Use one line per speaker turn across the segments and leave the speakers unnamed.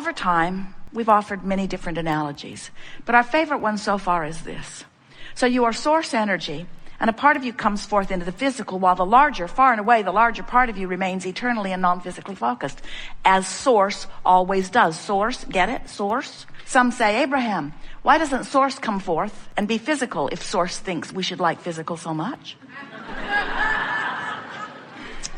over time, we've offered many different analogies, but our favorite one so far is this. So you are source energy, and a part of you comes forth into the physical, while the larger, far and away, the larger part of you remains eternally and non-physically focused, as source always does. Source, get it? Source. Some say, Abraham, why doesn't source come forth and be physical if source thinks we should like physical so much?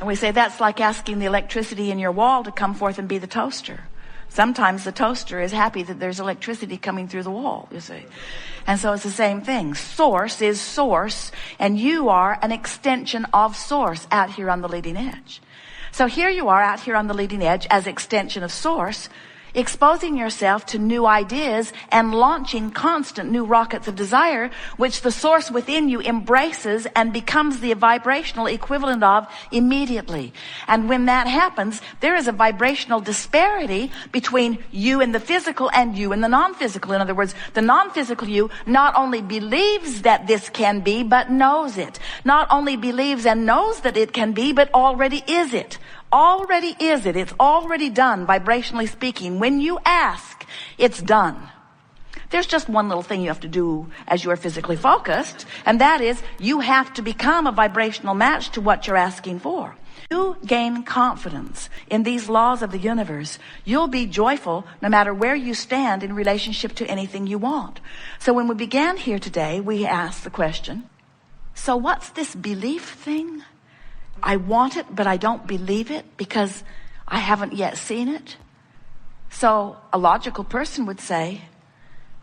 And we say that's like asking the electricity in your wall to come forth and be the toaster. Sometimes the toaster is happy that there's electricity coming through the wall, you see. And so it's the same thing. Source is source, and you are an extension of source out here on the leading edge. So here you are out here on the leading edge as extension of source, exposing yourself to new ideas and launching constant new rockets of desire, which the source within you embraces and becomes the vibrational equivalent of immediately. And when that happens, there is a vibrational disparity between you and the physical and you and the non-physical. In other words, the non-physical you not only believes that this can be, but knows it. Not only believes and knows that it can be, but already is it. Already is it. It's already done, vibrationally speaking. When you ask, it's done. There's just one little thing you have to do as you are physically focused, and that is you have to become a vibrational match to what you're asking for. You gain confidence in these laws of the universe. You'll be joyful no matter where you stand in relationship to anything you want. So when we began here today, we asked the question, so what's this belief thing? I want it, but I don't believe it because I haven't yet seen it. So a logical person would say,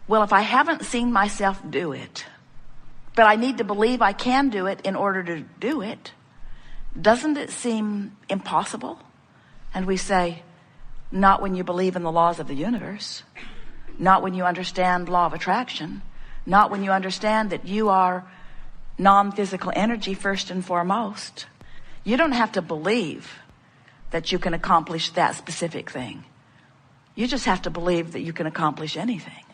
well, if I haven't seen myself do it, but I need to believe I can do it in order to do it, doesn't it seem impossible? And we say, not when you believe in the laws of the universe, not when you understand law of attraction, not when you understand that you are non-physical energy first and foremost. You don't have to believe that you can accomplish that specific thing. You just have to believe that you can accomplish anything.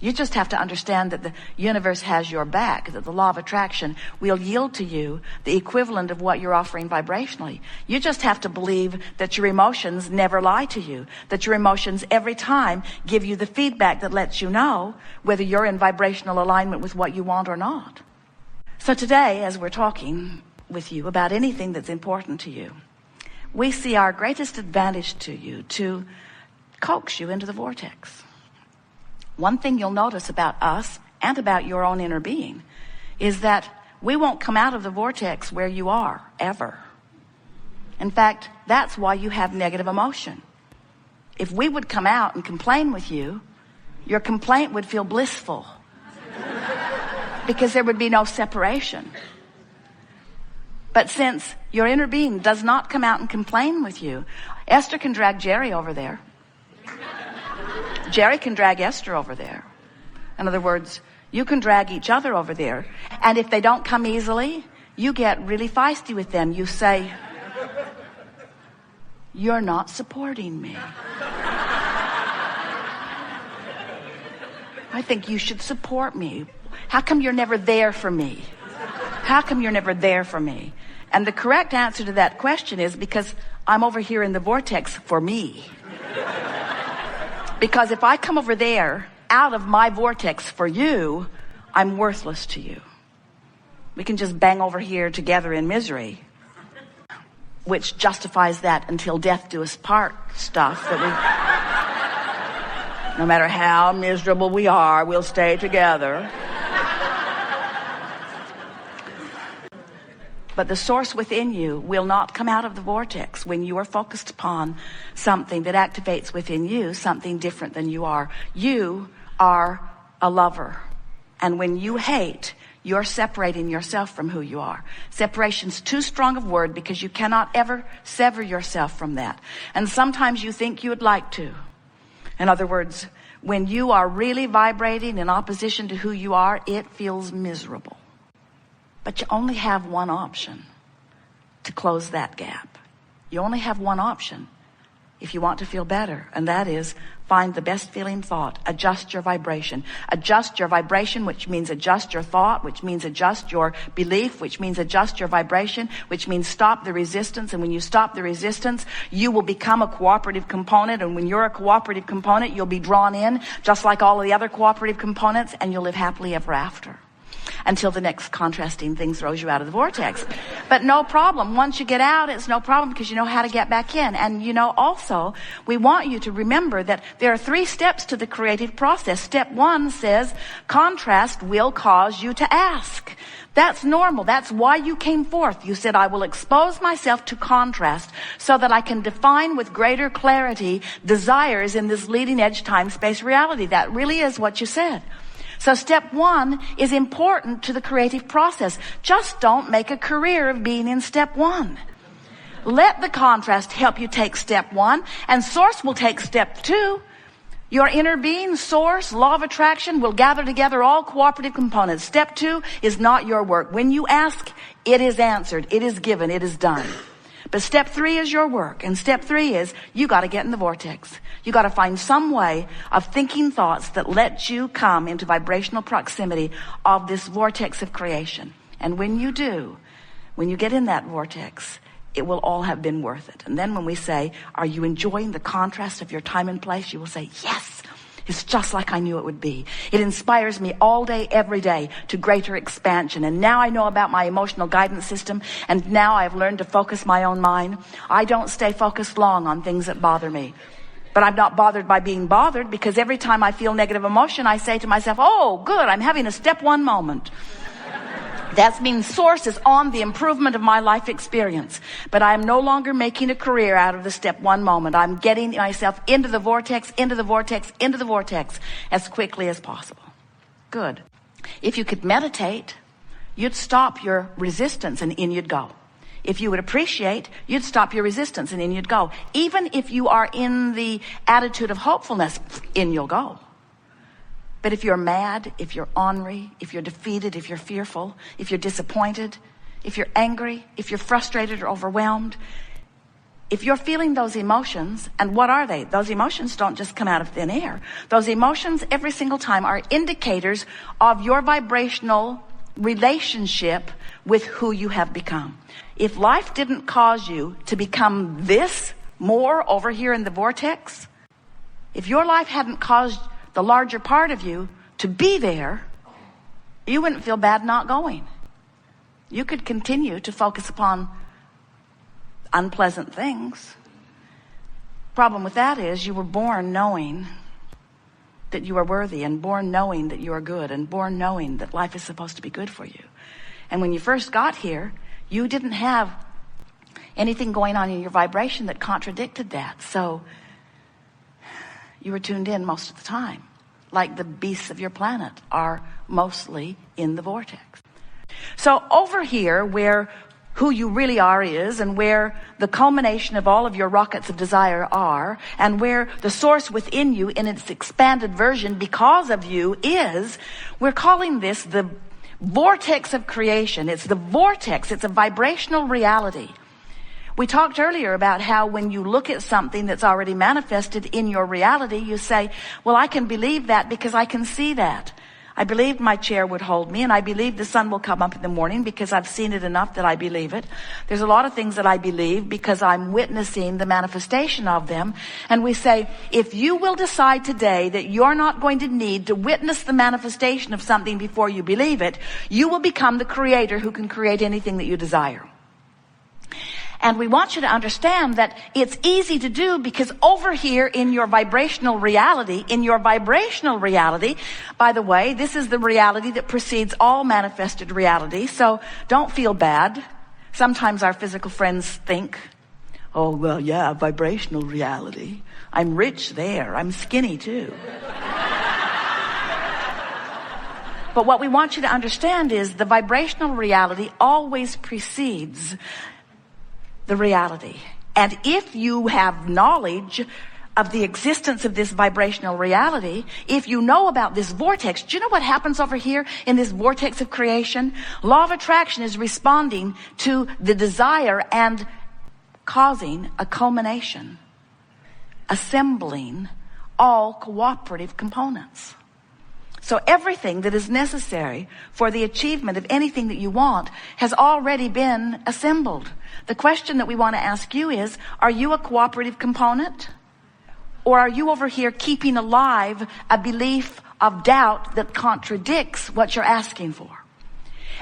You just have to understand that the universe has your back, that the law of attraction will yield to you the equivalent of what you're offering vibrationally. You just have to believe that your emotions never lie to you, that your emotions every time give you the feedback that lets you know whether you're in vibrational alignment with what you want or not. So today, as we're talking with you about anything that's important to you, we see our greatest advantage to you to coax you into the vortex. One thing you'll notice about us and about your own inner being is that we won't come out of the vortex where you are, ever. In fact, that's why you have negative emotion. If we would come out and complain with you, your complaint would feel blissful because there would be no separation. But since your inner being does not come out and complain with you, Esther can drag Jerry over there. Jerry can drag Esther over there. In other words, you can drag each other over there. And if they don't come easily, you get really feisty with them. You say, you're not supporting me. I think you should support me. How come you're never there for me? How come you're never there for me? And the correct answer to that question is because I'm over here in the vortex for me. Because if I come over there out of my vortex for you, I'm worthless to you. We can just bang over here together in misery, which justifies that until death do us part stuff that we, no matter how miserable we are, we'll stay together. But the source within you will not come out of the vortex when you are focused upon something that activates within you something different than you are. You are a lover. And when you hate, you're separating yourself from who you are. Separation's too strong of word because you cannot ever sever yourself from that. And sometimes you think you would like to. In other words, when you are really vibrating in opposition to who you are, it feels miserable. But you only have one option to close that gap. You only have one option if you want to feel better, and that is find the best feeling thought. Adjust your vibration. Adjust your vibration, which means adjust your thought, which means adjust your belief, which means adjust your vibration, which means stop the resistance. And when you stop the resistance, you will become a cooperative component. And when you're a cooperative component, you'll be drawn in just like all of the other cooperative components, and you'll live happily ever after. Until the next contrasting thing throws you out of the vortex. But no problem. Once you get out, it's no problem because you know how to get back in. And you know, also, we want you to remember that there are 3 steps to the creative process. Step 1 says, contrast will cause you to ask. That's normal. That's why you came forth. You said, I will expose myself to contrast so that I can define with greater clarity desires in this leading edge time-space reality. That really is what you said. So step 1 is important to the creative process. Just don't make a career of being in step 1. Let the contrast help you take step 1, and source will take step 2. Your inner being, source, law of attraction will gather together all cooperative components. Step 2 is not your work. When you ask, it is answered, it is given, it is done. But step 3 is your work. And step 3 is you got to get in the vortex. You got to find some way of thinking thoughts that let you come into vibrational proximity of this vortex of creation. And when you do, when you get in that vortex, it will all have been worth it. And then when we say, are you enjoying the contrast of your time and place? You will say, yes. It's just like I knew it would be. It inspires me all day, every day to greater expansion. And now I know about my emotional guidance system, and now I've learned to focus my own mind. I don't stay focused long on things that bother me. But I'm not bothered by being bothered, because every time I feel negative emotion, I say to myself, oh, good, I'm having a step 1 moment. That means source is on the improvement of my life experience. But I am no longer making a career out of the step 1 moment. I'm getting myself into the vortex, into the vortex, into the vortex as quickly as possible. Good. If you could meditate, you'd stop your resistance and in you'd go. If you would appreciate, you'd stop your resistance and in you'd go. Even if you are in the attitude of hopefulness, in you'll go. But if you're mad, if you're ornery, if you're defeated, if you're fearful, if you're disappointed, if you're angry, if you're frustrated or overwhelmed, if you're feeling those emotions, and what are they? Those emotions don't just come out of thin air. Those emotions every single time are indicators of your vibrational relationship with who you have become. If life didn't cause you to become this more over here in the vortex, if your life hadn't caused the larger part of you to be there, you wouldn't feel bad not going. You could continue to focus upon unpleasant things. Problem with that is you were born knowing that you are worthy, and born knowing that you are good, and born knowing that life is supposed to be good for you. And when you first got here, you didn't have anything going on in your vibration that contradicted that. So you were tuned in most of the time, like the beasts of your planet are mostly in the vortex. So over here, where who you really are is, and where the culmination of all of your rockets of desire are, and where the source within you in its expanded version because of you is, we're calling this the vortex of creation. It's the vortex. It's a vibrational reality. We talked earlier about how when you look at something that's already manifested in your reality, you say, well, I can believe that because I can see that. I believed my chair would hold me, and I believe the sun will come up in the morning because I've seen it enough that I believe it. There's a lot of things that I believe because I'm witnessing the manifestation of them. And we say, if you will decide today that you're not going to need to witness the manifestation of something before you believe it, you will become the creator who can create anything that you desire. And we want you to understand that it's easy to do because over here in your vibrational reality, by the way, this is the reality that precedes all manifested reality. So don't feel bad. Sometimes our physical friends think, oh, well, yeah, vibrational reality. I'm rich there. I'm skinny too. But what we want you to understand is the vibrational reality always precedes the reality. And if you have knowledge of the existence of this vibrational reality, if you know about this vortex, do you know what happens over here in this vortex of creation? Law of attraction is responding to the desire and causing a culmination. assembling all cooperative components. So everything that is necessary for the achievement of anything that you want has already been assembled. The question that we want to ask you is, are you a cooperative component? Or are you over here keeping alive a belief of doubt that contradicts what you're asking for?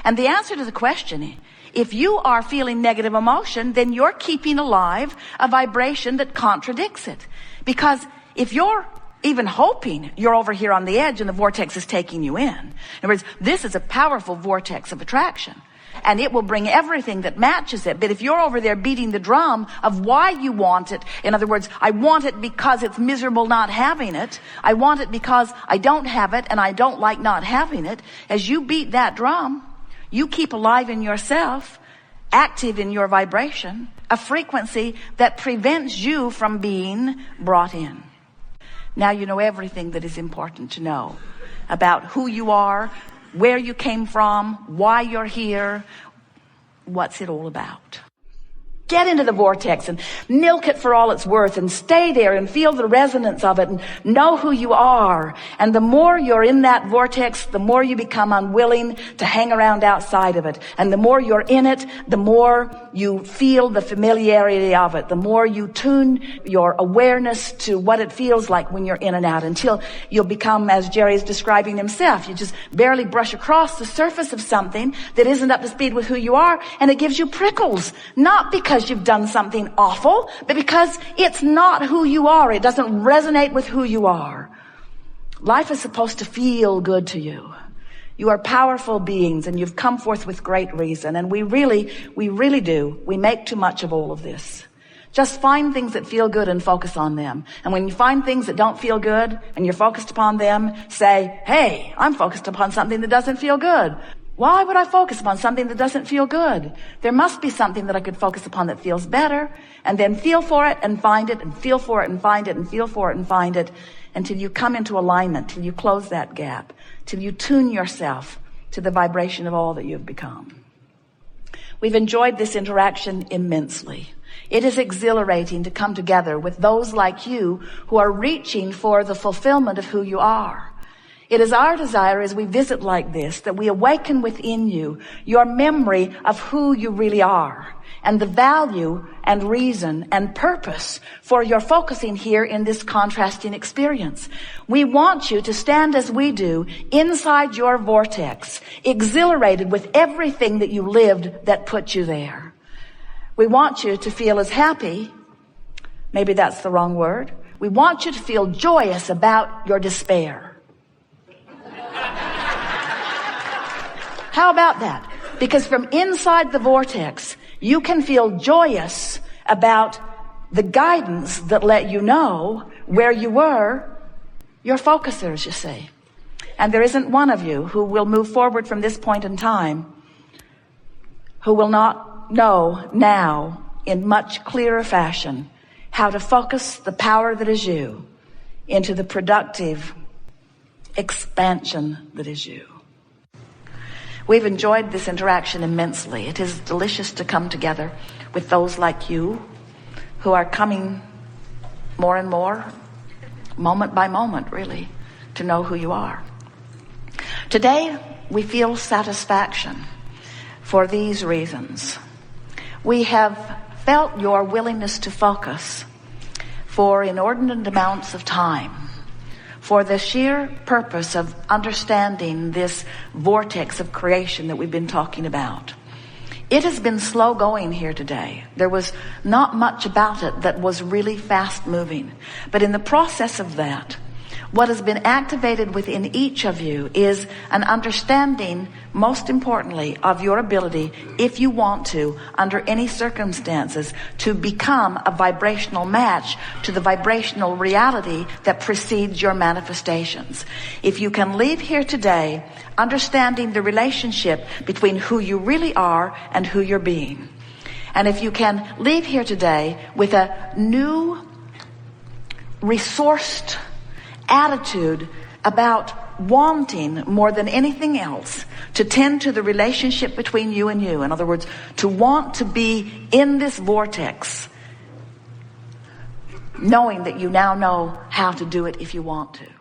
And the answer to the question is, if you are feeling negative emotion, then you're keeping alive a vibration that contradicts it. Because if you're even hoping you're over here on the edge and the vortex is taking you in. In other words, this is a powerful vortex of attraction. And it will bring everything that matches it. But if you're over there beating the drum of why you want it, in other words, I want it because it's miserable not having it. I want it because I don't have it and I don't like not having it. As you beat that drum, you keep alive in yourself, active in your vibration, a frequency that prevents you from being brought in. Now you know everything that is important to know about who you are, where you came from, why you're here, what's it all about. Get into the vortex and milk it for all it's worth and stay there and feel the resonance of it and know who you are. And the more you're in that vortex, the more you become unwilling to hang around outside of it. And the more you're in it, the more you feel the familiarity of it. The more you tune your awareness to what it feels like when you're in and out, until you'll become, as Jerry is describing himself, you just barely brush across the surface of something that isn't up to speed with who you are, and it gives you prickles. Not because you've done something awful, but because it's not who you are. It doesn't resonate with who you are. Life is supposed to feel good to you. You are powerful beings and you've come forth with great reason. And we really do. We make too much of all of this. Just find things that feel good and focus on them. And when you find things that don't feel good and you're focused upon them, say, hey, I'm focused upon something that doesn't feel good. Why would I focus upon something that doesn't feel good? There must be something that I could focus upon that feels better, and then feel for it and find it, and feel for it and find it, and feel for it and find it, until you come into alignment, till you close that gap, till you tune yourself to the vibration of all that you've become. We've enjoyed this interaction immensely. It is exhilarating to come together with those like you who are reaching for the fulfillment of who you are. It is our desire as we visit like this that we awaken within you your memory of who you really are and the value and reason and purpose for your focusing here in this contrasting experience. We want you to stand as we do inside your vortex, exhilarated with everything that you lived that put you there. We want you to feel as happy, maybe that's the wrong word. We want you to feel joyous about your despair. How about that? Because from inside the vortex, you can feel joyous about the guidance that let you know where you were, your focusers, you see. And there isn't one of you who will move forward from this point in time who will not know now in much clearer fashion how to focus the power that is you into the productive expansion that is you. We've enjoyed this interaction immensely. It is delicious to come together with those like you who are coming more and more, moment by moment, really, to know who you are. Today, we feel satisfaction for these reasons. We have felt your willingness to focus for inordinate amounts of time, for the sheer purpose of understanding this vortex of creation that we've been talking about. It has been slow going here today. There was not much about it that was really fast moving. But in the process of that, what has been activated within each of you is an understanding, most importantly, of your ability, if you want to, under any circumstances, to become a vibrational match to the vibrational reality that precedes your manifestations. If you can leave here today understanding the relationship between who you really are and who you're being, and if you can leave here today with a new, resourced attitude about wanting more than anything else to tend to the relationship between you and you. In other words, to want to be in this vortex knowing that you now know how to do it if you want to.